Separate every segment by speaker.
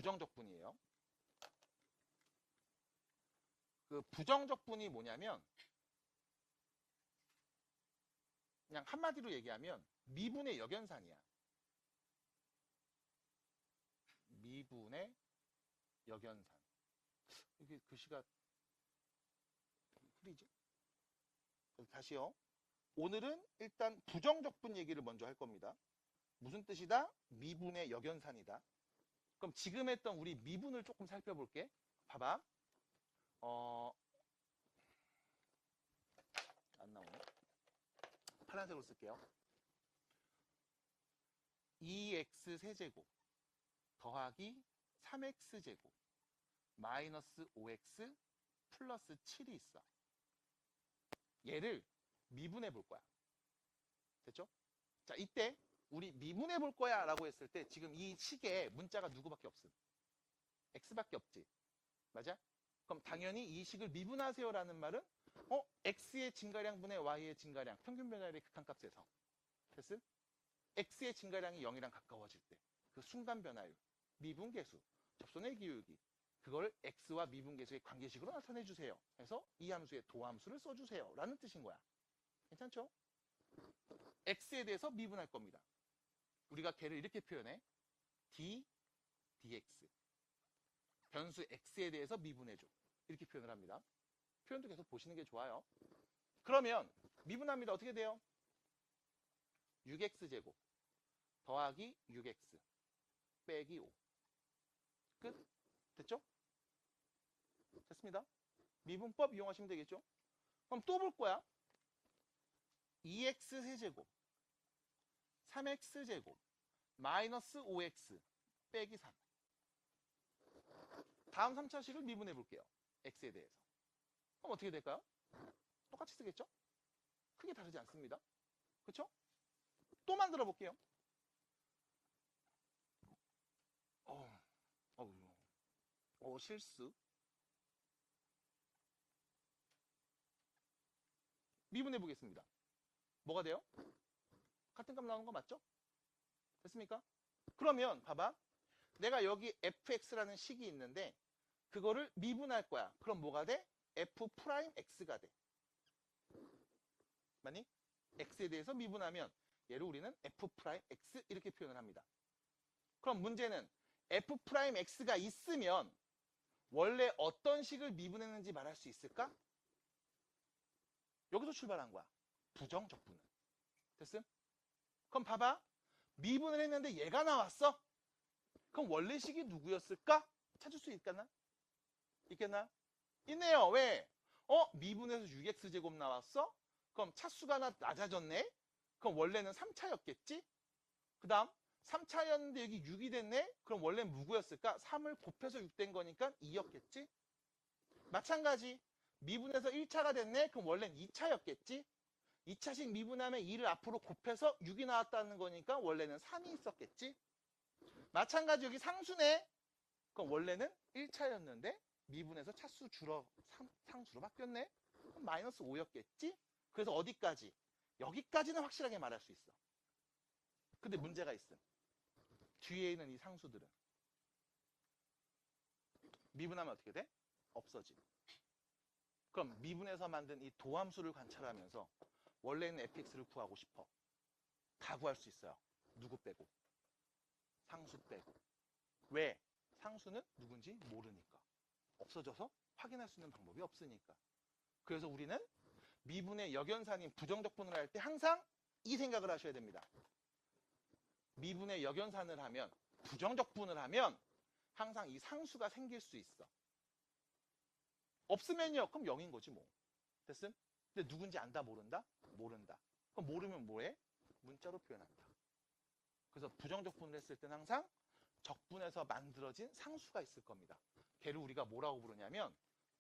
Speaker 1: 부정적분이에요. 그 부정적분이 뭐냐면 그냥 한마디로 얘기하면 미분의 역연산이야. 미분의 역연산. 이게 글씨가 흐리지? 다시요. 오늘은 일단 부정적분 얘기를 먼저 할 겁니다. 무슨 뜻이다? 미분의 역연산이다. 그럼 지금 했던 우리 미분을 조금 살펴볼게. 봐봐. 안 나오네. 파란색으로 쓸게요. 2x 세제곱 더하기 3x제곱 마이너스 5x 플러스 7이 있어. 얘를 미분해 볼 거야. 됐죠? 자, 이때 우리 미분해 볼 거야 라고 했을 때 지금 이 식에 문자가 누구밖에 없음? x밖에 없지. 맞아? 그럼 당연히 이 식을 미분하세요 라는 말은 x의 증가량분의 y의 증가량 평균 변화율의 극한값에서 됐음? x의 증가량이 0이랑 가까워질 때 그 순간 변화율 미분계수 접선의 기울기 그걸 x와 미분계수의 관계식으로 나타내 주세요. 그래서 이 함수의 도함수를 써주세요 라는 뜻인 거야. 괜찮죠? x에 대해서 미분할 겁니다. 우리가 걔를 이렇게 표현해. d, dx. 변수 x에 대해서 미분해줘. 이렇게 표현을 합니다. 표현도 계속 보시는 게 좋아요. 그러면 미분합니다. 어떻게 돼요? 6x제곱 더하기 6x 빼기 5. 끝. 됐죠? 됐습니다. 미분법 이용하시면 되겠죠? 그럼 또 볼 거야. 2x 세제곱 3x제곱 마이너스 5x 빼기 3. 다음 3차식을 미분해 볼게요. x에 대해서. 그럼 어떻게 될까요? 똑같이 쓰겠죠? 크게 다르지 않습니다. 그렇죠? 또 만들어 볼게요. 실수. 미분해 보겠습니다. 뭐가 돼요? 같은 값 나오는 거 맞죠? 됐습니까? 그러면 봐봐. 내가 여기 fx라는 식이 있는데 그거를 미분할 거야. 그럼 뭐가 돼? f'x가 돼. 맞니? x에 대해서 미분하면 얘를 우리는 f'x 이렇게 표현을 합니다. 그럼 문제는 f'x가 있으면 원래 어떤 식을 미분했는지 말할 수 있을까? 여기서 출발한 거야. 부정적분은. 됐음? 그럼 봐봐. 미분을 했는데 얘가 나왔어? 그럼 원래 식이 누구였을까? 찾을 수 있겠나? 있겠나? 있네요. 왜? 미분해서 6x제곱 나왔어? 그럼 차수가 하나 낮아졌네? 그럼 원래는 3차였겠지? 그 다음 3차였는데 여기 6이 됐네? 그럼 원래는 누구였을까? 3을 곱해서 6 된 거니까 2였겠지? 마찬가지 미분해서 1차가 됐네? 그럼 원래는 2차였겠지? 2차식 미분하면 2를 앞으로 곱해서 6이 나왔다는 거니까 원래는 3이 있었겠지? 마찬가지 여기 상수네? 그럼 원래는 1차였는데 미분해서 차수 상수로 바뀌었네? 그럼 마이너스 5였겠지? 그래서 어디까지? 여기까지는 확실하게 말할 수 있어. 근데 문제가 있음. 뒤에 있는 이 상수들은 미분하면 어떻게 돼? 없어짐. 그럼 미분해서 만든 이 도함수를 관찰하면서 원래는 fx를 구하고 싶어. 다 구할 수 있어요. 누구 빼고? 상수 빼고. 왜? 상수는 누군지 모르니까. 없어져서 확인할 수 있는 방법이 없으니까. 그래서 우리는 미분의 역연산인 부정적분을 할 때 항상 이 생각을 하셔야 됩니다. 미분의 역연산을 하면 부정적분을 하면 항상 이 상수가 생길 수 있어. 없으면요. 그럼 0인 거지 뭐. 됐음? 근데 누군지 안다 모른다? 모른다. 그럼 모르면 뭐해? 문자로 표현한다. 그래서 부정적분을 했을 때는 항상 적분에서 만들어진 상수가 있을 겁니다. 걔를 우리가 뭐라고 부르냐면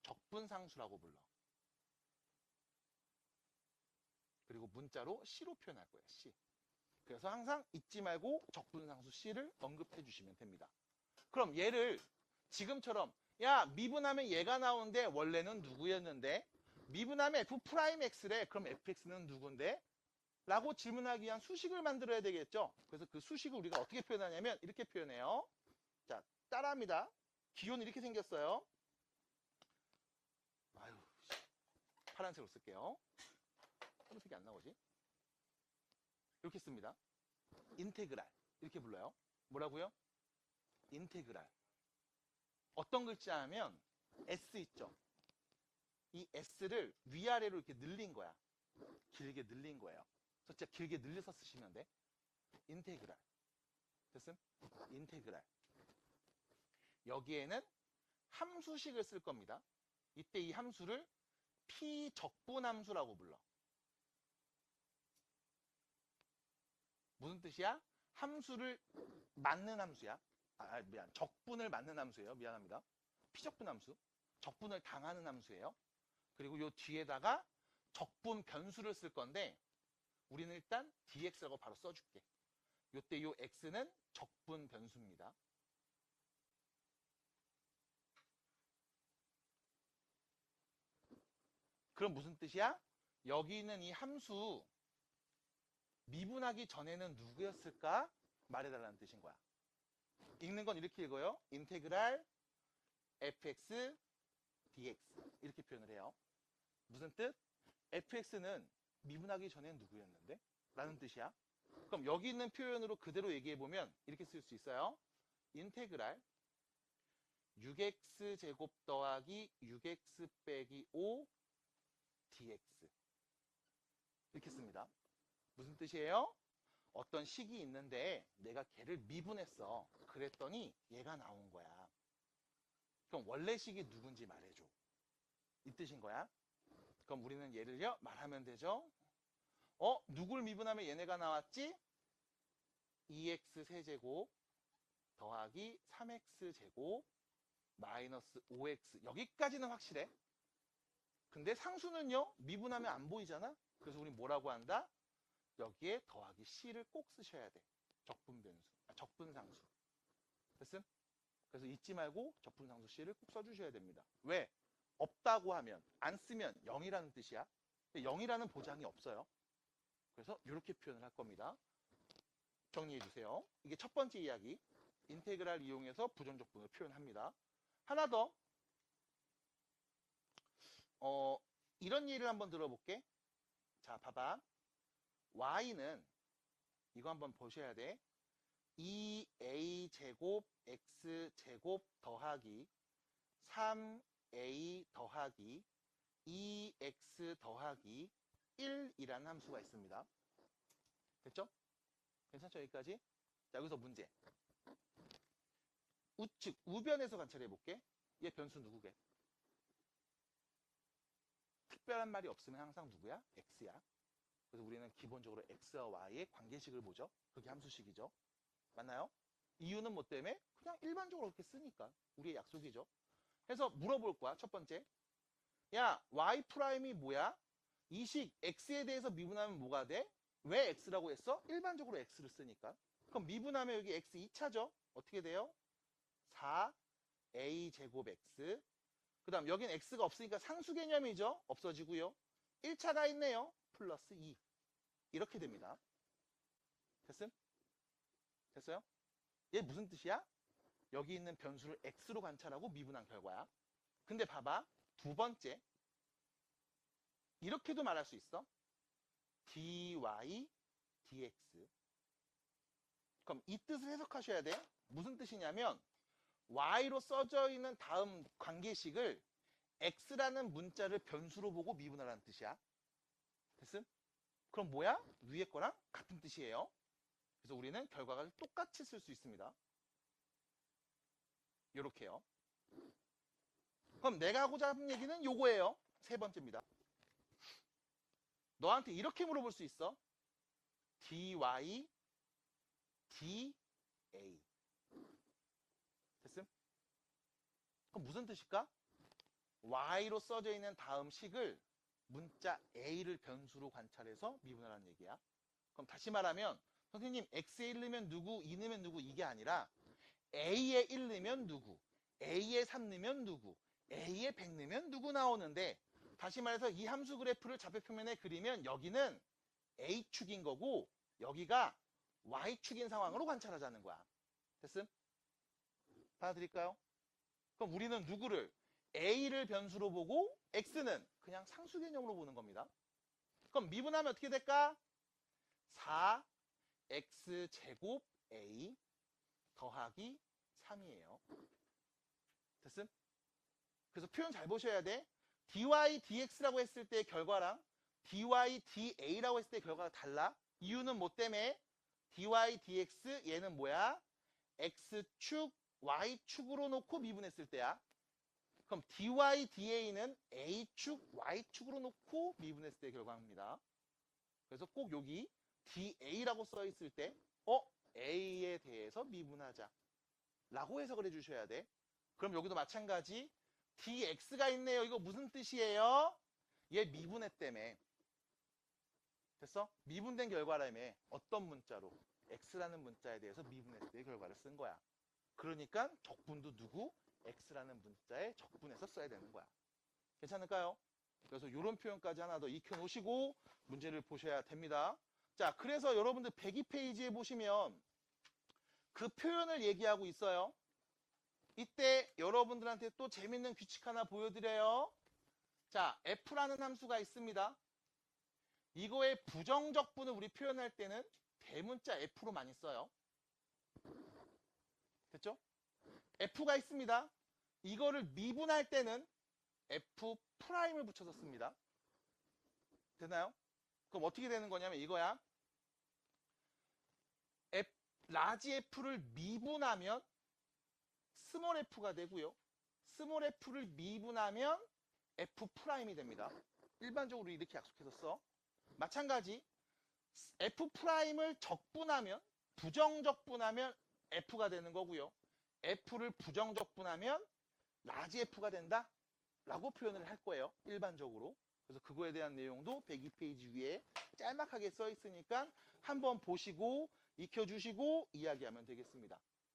Speaker 1: 적분상수라고 불러. 그리고 문자로 C로 표현할 거예요. C. 그래서 항상 잊지 말고 적분상수 C를 언급해 주시면 됩니다. 그럼 얘를 지금처럼 야 미분하면 얘가 나오는데 원래는 누구였는데 미분하면 F'X래. 그럼 fx는 누군데? 라고 질문하기 위한 수식을 만들어야 되겠죠. 그래서 그 수식을 우리가 어떻게 표현하냐면 이렇게 표현해요. 자, 따라 따라합니다. 기호는 이렇게 생겼어요. 아유, 파란색으로 쓸게요. 파란색이 안 나오지? 이렇게 씁니다. 인테그랄. 이렇게 불러요. 뭐라고요? 인테그랄. 어떤 글자 하면 S 있죠? 이 S를 위아래로 이렇게 늘린 거야. 길게 늘린 거예요. 그래서 진짜 길게 늘려서 쓰시면 돼. 인테그랄. 됐음? 인테그랄. 여기에는 함수식을 쓸 겁니다. 이때 이 함수를 피적분함수라고 불러. 무슨 뜻이야? 함수를 맞는 함수야. 미안. 적분을 맞는 함수예요. 미안합니다. 피적분함수. 적분을 당하는 함수예요. 그리고 요 뒤에다가 적분 변수를 쓸 건데 우리는 일단 dx라고 바로 써줄게. 요때 요 x는 적분 변수입니다. 그럼 무슨 뜻이야? 여기 있는 이 함수 미분하기 전에는 누구였을까? 말해달라는 뜻인 거야. 읽는 건 이렇게 읽어요. 인테그랄 fx dx 이렇게 표현을 해요. 무슨 뜻? fx는 미분하기 전엔 누구였는데? 라는 뜻이야. 그럼 여기 있는 표현으로 그대로 얘기해보면 이렇게 쓸 수 있어요. 인테그랄 6x 제곱 더하기 6x 빼기 5 dx 이렇게 씁니다. 무슨 뜻이에요? 어떤 식이 있는데 내가 걔를 미분했어. 그랬더니 얘가 나온 거야. 그럼 원래 식이 누군지 말해줘. 이 뜻인 거야. 그럼 우리는 얘를요 말하면 되죠. 누굴 미분하면 얘네가 나왔지? 2x 세제곱 더하기 3x 제곱 마이너스 5x 여기까지는 확실해. 근데 상수는요 미분하면 안 보이잖아. 그래서 우리 뭐라고 한다? 여기에 더하기 c를 꼭 쓰셔야 돼. 적분상수. 됐음? 그래서 잊지 말고 적분상수 c를 꼭 써주셔야 됩니다. 왜? 없다고 하면 안 쓰면 0이라는 뜻이야. 0이라는 보장이 없어요. 그래서 이렇게 표현을 할 겁니다. 정리해 주세요. 이게 첫 번째 이야기. 인테그랄 이용해서 부정적분을 표현합니다. 하나 더. 이런 예를 한번 들어볼게. 자, 봐봐. y는 이거 한번 보셔야 돼. 2a 제곱 x 제곱 더하기 3a 더하기 2x 더하기 1이라는 함수가 있습니다. 됐죠? 괜찮죠? 여기까지? 자, 여기서 문제. 우측, 우변에서 관찰해 볼게. 얘 변수 누구게? 특별한 말이 없으면 항상 누구야? x야. 그래서 우리는 기본적으로 x와 y의 관계식을 보죠. 그게 함수식이죠. 맞나요? 이유는 뭐 때문에? 그냥 일반적으로 그렇게 쓰니까. 우리의 약속이죠. 해서 물어볼 거야. 첫 번째. 야, y 프라임이 뭐야? 이 식 x에 대해서 미분하면 뭐가 돼? 왜 x라고 했어? 일반적으로 x를 쓰니까. 그럼 미분하면 여기 x 2차죠? 어떻게 돼요? 4a 제곱 x. 그 다음 여긴 x가 없으니까 상수 개념이죠? 없어지고요. 1차가 있네요. 플러스 2. 이렇게 됩니다. 됐음? 됐어요? 얘 무슨 뜻이야? 여기 있는 변수를 x로 관찰하고 미분한 결과야. 근데 봐봐. 두 번째. 이렇게도 말할 수 있어. dy dx. 그럼 이 뜻을 해석하셔야 돼. 무슨 뜻이냐면 y로 써져 있는 다음 관계식을 x라는 문자를 변수로 보고 미분하라는 뜻이야. 됐음? 그럼 뭐야? 위에 거랑 같은 뜻이에요. 그래서 우리는 결과가 똑같이 쓸 수 있습니다. 요렇게요. 그럼 내가 하고자 하는 얘기는 요거예요. 세 번째입니다. 너한테 이렇게 물어볼 수 있어. dy dA. 됐음? 그럼 무슨 뜻일까? y로 써져 있는 다음 식을 문자 a를 변수로 관찰해서 미분하라는 얘기야. 그럼 다시 말하면 선생님 x에 1 넣으면 누구, 2 넣으면 누구 이게 아니라 a에 1 넣으면 누구, a에 3 넣으면 누구, a에 100 넣으면 누구 나오는데 다시 말해서 이 함수 그래프를 좌표표면에 그리면 여기는 a축인 거고 여기가 y축인 상황으로 관찰하자는 거야. 됐음? 받아들일까요? 그럼 우리는 누구를? A를 변수로 보고 X는 그냥 상수 개념으로 보는 겁니다. 그럼 미분하면 어떻게 될까? 4X제곱 A 더하기 3이에요. 됐음? 그래서 표현 잘 보셔야 돼. dy dx라고 했을 때의 결과랑 dy da라고 했을 때의 결과가 달라. 이유는 뭐 때문에? dy dx 얘는 뭐야? x축 y축으로 놓고 미분했을 때야. 그럼 dy da는 a축 y축으로 놓고 미분했을 때의 결과입니다. 그래서 꼭 여기 da라고 써 있을 때 a에 대해서 미분하자 라고 해석을 해주셔야 돼. 그럼 여기도 마찬가지 dx가 있네요. 이거 무슨 뜻이에요? 얘 미분했다며. 됐어? 미분된 결과라며. 어떤 문자로? x라는 문자에 대해서 미분했을 때 결과를 쓴 거야. 그러니까 적분도 누구? x라는 문자에 적분해서 써야 되는 거야. 괜찮을까요? 그래서 이런 표현까지 하나 더 익혀놓으시고 문제를 보셔야 됩니다. 자, 그래서 여러분들 102페이지에 보시면 그 표현을 얘기하고 있어요. 이때 여러분들한테 또 재밌는 규칙 하나 보여드려요. 자, f라는 함수가 있습니다. 이거의 부정적분을 우리 표현할 때는 대문자 f로 많이 써요. 됐죠? f가 있습니다. 이거를 미분할 때는 f'을 붙여서 씁니다. 되나요? 그럼 어떻게 되는 거냐면 이거야. 라지 f를 미분하면 스몰 f가 되고요. 스몰 f를 미분하면 f'이 됩니다. 일반적으로 이렇게 약속해서 써. 마찬가지 f'을 적분하면 부정적분하면 f가 되는 거고요. f를 부정적분하면 라지 f가 된다 라고 표현을 할 거예요. 일반적으로. 그래서 그거에 대한 내용도 102페이지 위에 짤막하게 써 있으니까 한번 보시고 익혀주시고 이야기하면 되겠습니다.